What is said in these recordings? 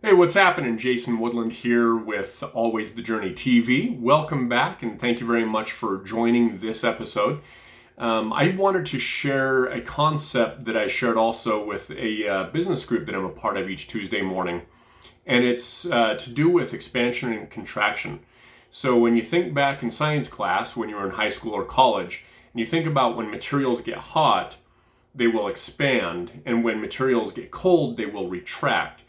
Hey, what's happening? Jason Woodland here with Always the Journey TV. Welcome back, and thank you very much for joining this episode. I wanted to share a concept that I shared also with a business group that I'm a part of each Tuesday morning, and it's to do with expansion and contraction. So when you think back in science class, when you were in high school or college, and you think about when materials get hot, they will expand, and when materials get cold, they will retract.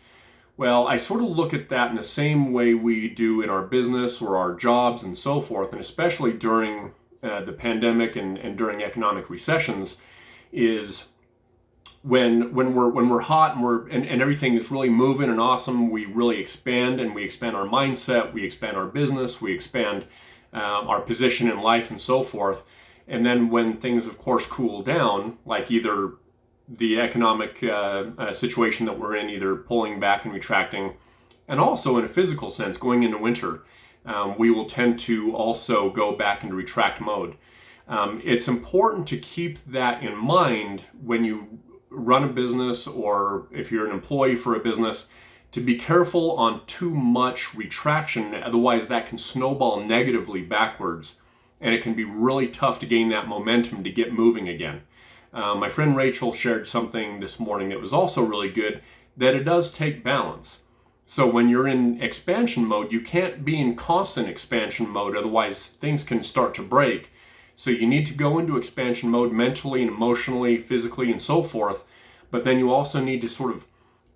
Well, I sort of look at that in the same way we do in our business or our jobs and so forth, and especially during the pandemic and during economic recessions, is when we're hot and everything is really moving and awesome, we really expand, and we expand our mindset, we expand our business, we expand our position in life and so forth. And then when things, of course, cool down, like either the economic situation that we're in, either pulling back and retracting, and also in a physical sense, going into winter, we will tend to also go back into retract mode. It's important to keep that in mind when you run a business, or if you're an employee for a business, to be careful on too much retraction. Otherwise, that can snowball negatively backwards, and it can be really tough to gain that momentum to get moving again. My friend Rachel shared something this morning that was also really good, that it does take balance. So when you're in expansion mode, you can't be in constant expansion mode, otherwise things can start to break. So you need to go into expansion mode mentally and emotionally, physically, and so forth. But then you also need to sort of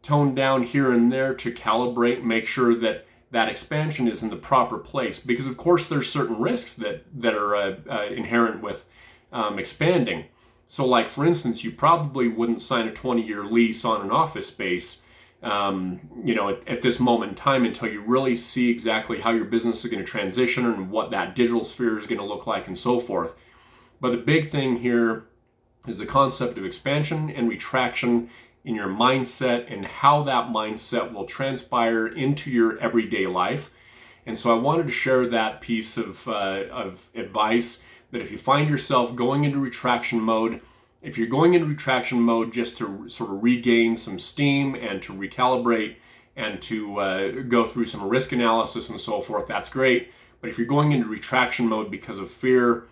tone down here and there to calibrate, make sure that that expansion is in the proper place. Because of course there's certain risks that are inherent with expanding. So like, for instance, you probably wouldn't sign a 20-year lease on an office space, at this moment in time, until you really see exactly how your business is going to transition and what that digital sphere is going to look like and so forth. But the big thing here is the concept of expansion and retraction in your mindset, and how that mindset will transpire into your everyday life. And so I wanted to share that piece of advice, that if you find yourself going into retraction mode, if you're going into retraction mode just to sort of regain some steam and to recalibrate and to go through some risk analysis and so forth, that's great. But if you're going into retraction mode because of fear,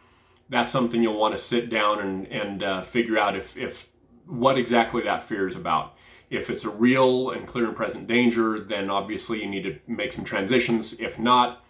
that's something you'll want to sit down and figure out if what exactly that fear is about. If it's a real and clear and present danger, then obviously you need to make some transitions. If not,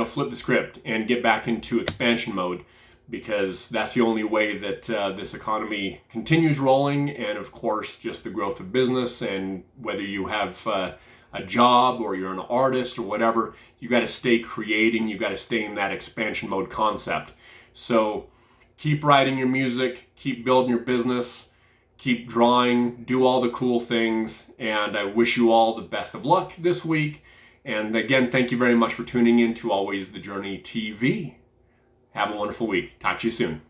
flip the script and get back into expansion mode, because that's the only way that this economy continues rolling. And of course, just the growth of business, and whether you have a job or you're an artist or whatever, you got to stay creating, you got to stay in that expansion mode concept. So keep writing your music, keep building your business, keep drawing, do all the cool things, and I wish you all the best of luck this week. And again, thank you very much for tuning in to Always the Journey TV. Have a wonderful week. Talk to you soon.